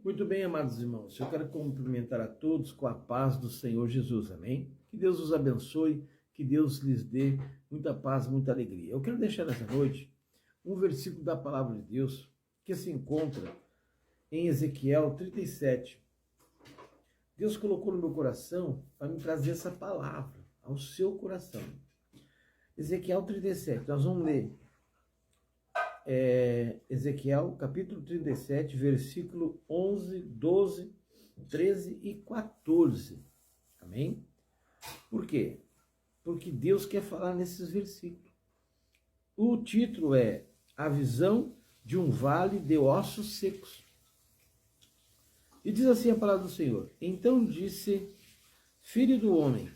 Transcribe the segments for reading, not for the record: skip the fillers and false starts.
Muito bem, amados irmãos, eu quero cumprimentar a todos com a paz do Senhor Jesus, amém? Que Deus os abençoe, que Deus lhes dê muita paz, muita alegria. Eu quero deixar nessa noite um versículo da palavra de Deus que se encontra em Ezequiel 37. Deus colocou no meu coração para me trazer essa palavra ao seu coração. Ezequiel 37, nós vamos ler Ezequiel capítulo 37, versículo 11, 12, 13 e 14. Amém? Por quê? Porque Deus quer falar nesses versículos. O título é A Visão de um Vale de Ossos Secos. E diz assim a palavra do Senhor: Então disse, filho do homem,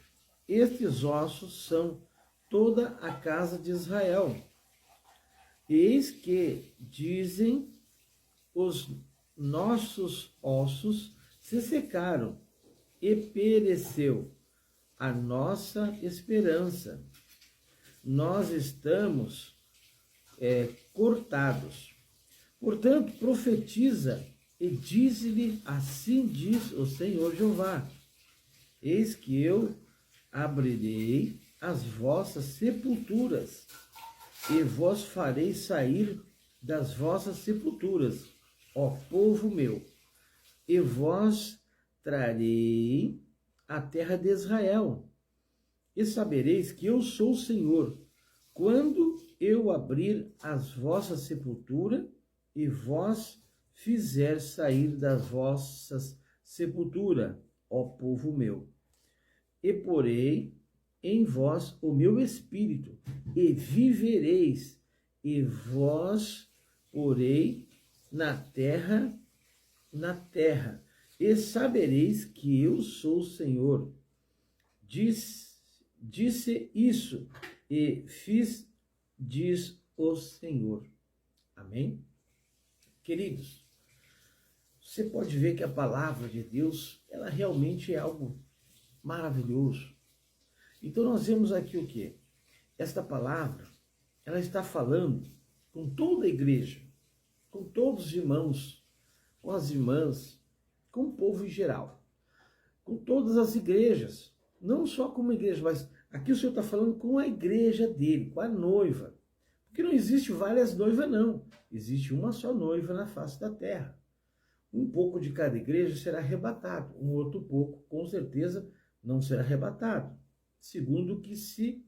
estes ossos são toda a casa de Israel. Eis que, dizem, os nossos ossos se secaram e pereceu a nossa esperança. Nós estamos cortados. Portanto, profetiza e diz-lhe, assim diz o Senhor Jeová: Eis que eu abrirei as vossas sepulturas e vos farei sair das vossas sepulturas, ó povo meu, e vos trarei a terra de Israel. E sabereis que eu sou o Senhor, quando eu abrir as vossas sepulturas e vos fizer sair das vossas sepulturas, ó povo meu. E porei em vós o meu espírito, e vivereis, e vós porei na terra, e sabereis que eu sou o Senhor. Disse isso, e fiz, diz o Senhor. Amém? Queridos, você pode ver que a palavra de Deus, ela realmente é algo maravilhoso. Então nós vemos aqui o quê? Esta palavra, ela está falando com toda a igreja, com todos os irmãos, com as irmãs, com o povo em geral, com todas as igrejas, não só com uma igreja, mas aqui o Senhor está falando com a igreja dele, com a noiva. Porque não existe várias noivas, não. Existe uma só noiva na face da terra. Um pouco de cada igreja será arrebatado, um outro pouco, com certeza, não será arrebatado, segundo o que se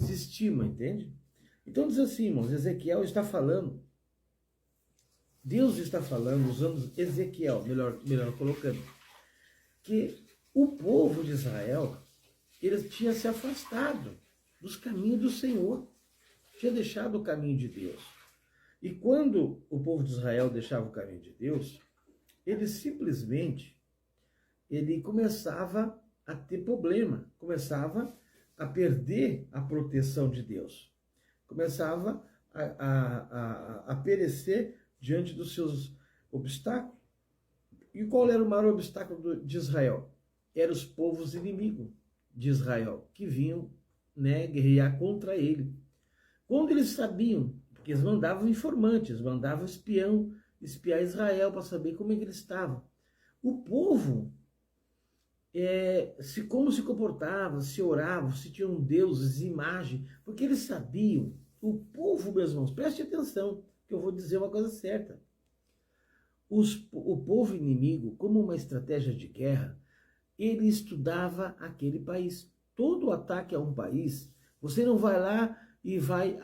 estima, entende? Então diz assim, irmãos, Ezequiel está falando, Deus está falando, usando Ezequiel, melhor colocando, que o povo de Israel, ele tinha se afastado dos caminhos do Senhor, tinha deixado o caminho de Deus. E quando o povo de Israel deixava o caminho de Deus, ele simplesmente, ele começava a ter problema, começava a perder a proteção de Deus, começava a perecer diante dos seus obstáculos. E qual era o maior obstáculo de Israel? Eram os povos inimigos de Israel, que vinham guerrear contra ele. Quando eles sabiam, porque eles mandavam informantes, mandavam espiar Israel para saber como é que eles estavam. O povo, como se comportava, se orava, se tinham deuses, imagem, porque eles sabiam, o povo, meus irmãos, preste atenção, que eu vou dizer uma coisa certa. O povo inimigo, como uma estratégia de guerra, ele estudava aquele país. Todo ataque a um país, você não vai lá e vai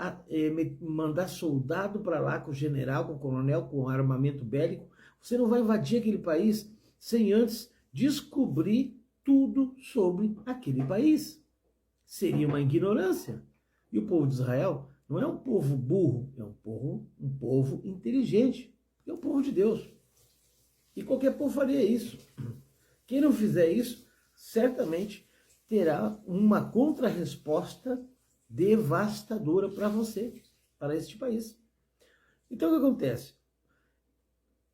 mandar soldado para lá com o general, com o coronel, com armamento bélico. Você não vai invadir aquele país sem antes descobrir tudo sobre aquele país. Seria uma ignorância. E o povo de Israel não é um povo burro, é um povo inteligente. É o povo de Deus. E qualquer povo faria isso. Quem não fizer isso, certamente terá uma contrarresposta devastadora para você, para este país. Então o que acontece?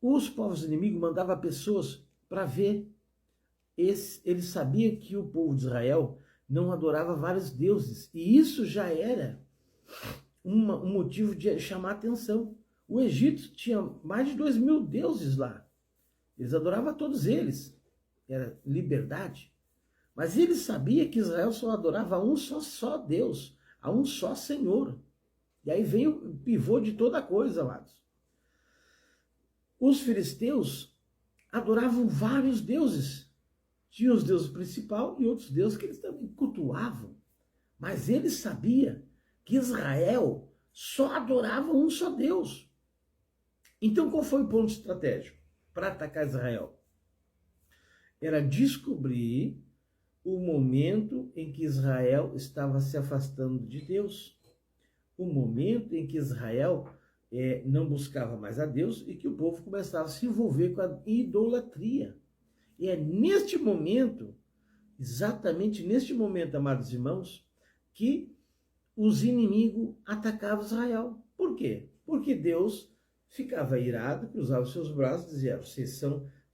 Os povos inimigos mandavam pessoas para ver. Eles sabiam que o povo de Israel não adorava vários deuses. E isso já era um motivo de chamar atenção. O Egito tinha mais de 2.000 deuses lá. Eles adoravam a todos eles. Era liberdade. Mas ele sabia que Israel só adorava a um só Deus, a um só Senhor. E aí vem o pivô de toda coisa, amados. Os filisteus adoravam vários deuses. Tinha os deuses principais e outros deuses que eles também cultuavam. Mas ele sabia que Israel só adorava um só Deus. Então qual foi o ponto estratégico para atacar Israel? Era descobrir o momento em que Israel estava se afastando de Deus. O momento em que Israel não buscava mais a Deus e que o povo começava a se envolver com a idolatria. E é neste momento, exatamente neste momento, amados irmãos, que os inimigos atacavam Israel. Por quê? Porque Deus ficava irado, cruzava os seus braços e dizia: vocês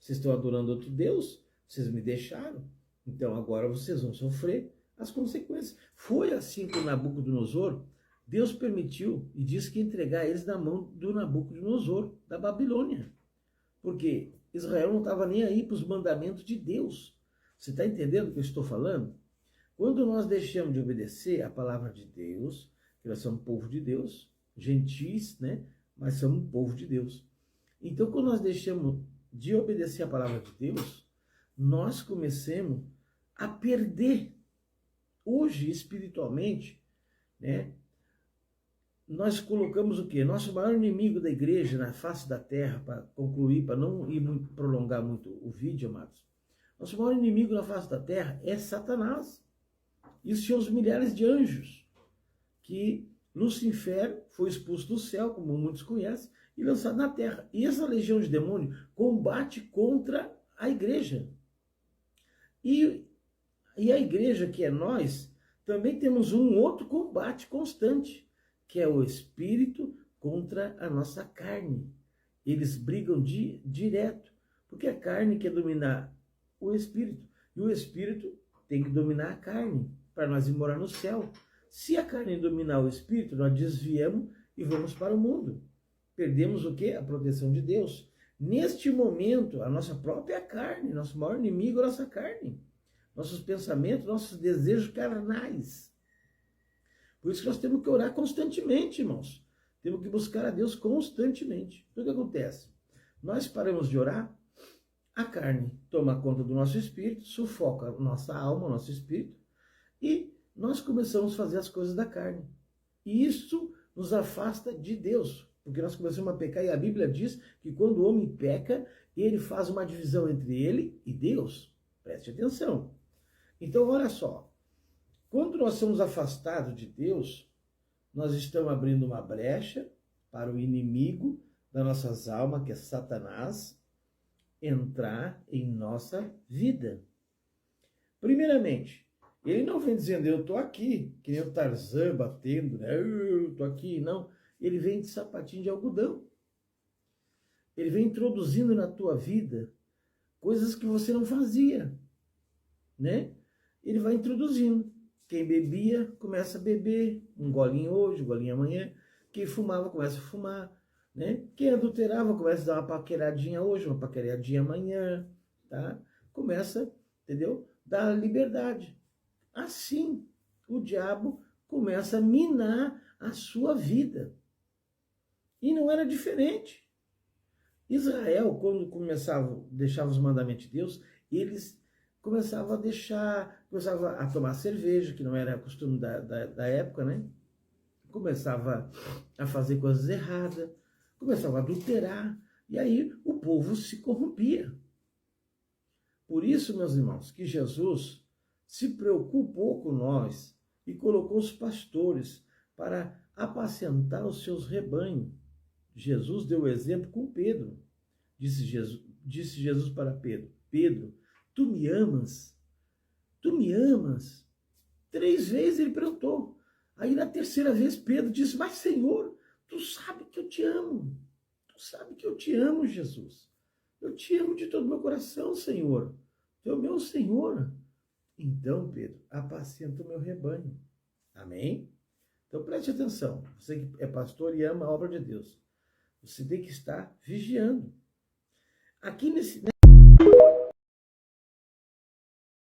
estão adorando outro Deus, vocês me deixaram, então agora vocês vão sofrer as consequências. Foi assim com Nabucodonosor. Deus permitiu e disse que ia entregar eles na mão do Nabucodonosor, da Babilônia. Porque Israel não estava nem aí para os mandamentos de Deus. Você está entendendo o que eu estou falando? Quando nós deixamos de obedecer a palavra de Deus, que nós somos povo de Deus, gentis, né? Mas somos povo de Deus. Então, quando nós deixamos de obedecer a palavra de Deus, nós começamos a perder. Hoje, espiritualmente, né? Nós colocamos o quê? Nosso maior inimigo da igreja na face da terra, para concluir, para não prolongar muito o vídeo, amados. Nosso maior inimigo na face da terra é Satanás. E os seus milhares de anjos, que Lucifer foi expulso do céu, como muitos conhecem, e lançado na terra. E essa legião de demônio combate contra a igreja. E a igreja, que é nós, também temos um outro combate constante, que é o espírito contra a nossa carne. Eles brigam direto, porque a carne quer dominar o espírito, e o espírito tem que dominar a carne, para nós ir morar no céu. Se a carne dominar o espírito, nós desviamos e vamos para o mundo. Perdemos o quê? A proteção de Deus. Neste momento, a nossa própria carne, nosso maior inimigo é a nossa carne. Nossos pensamentos, nossos desejos carnais. Por isso que nós temos que orar constantemente, irmãos. Temos que buscar a Deus constantemente. Então o que acontece? Nós paramos de orar, a carne toma conta do nosso espírito, sufoca a nossa alma, o nosso espírito, e nós começamos a fazer as coisas da carne. E isso nos afasta de Deus, porque nós começamos a pecar, e a Bíblia diz que quando o homem peca, ele faz uma divisão entre ele e Deus. Preste atenção. Então, olha só. Quando nós somos afastados de Deus, nós estamos abrindo uma brecha para o inimigo das nossas almas, que é Satanás, entrar em nossa vida. Primeiramente, ele não vem dizendo: eu estou aqui, que nem o Tarzan batendo, né? Eu estou aqui, não. Ele vem de sapatinho de algodão. Ele vem introduzindo na tua vida coisas que você não fazia, né? Ele vai introduzindo. Quem bebia, começa a beber, um golinho hoje, um golinho amanhã. Quem fumava, começa a fumar, né? Quem adulterava, começa a dar uma paqueradinha hoje, uma paqueradinha amanhã, tá? Começa, entendeu? Dar liberdade. Assim, o diabo começa a minar a sua vida. E não era diferente. Israel, quando deixava os mandamentos de Deus, eles começavam a tomar cerveja, que não era costume da época, né? Começava a fazer coisas erradas, começava a adulterar, e aí o povo se corrompia. Por isso, meus irmãos, que Jesus se preocupou com nós e colocou os pastores para apacentar os seus rebanhos. Jesus deu o exemplo com Pedro. Disse Jesus para Pedro: Pedro, tu me amas? Tu me amas? 3 vezes ele perguntou. Aí na 3ª vez Pedro disse: mas Senhor, tu sabe que eu te amo. Tu sabe que eu te amo, Jesus. Eu te amo de todo o meu coração, Senhor. Tu é o meu Senhor. Então, Pedro, apacenta o meu rebanho. Amém? Então preste atenção. Você que é pastor e ama a obra de Deus, você tem que estar vigiando. Aqui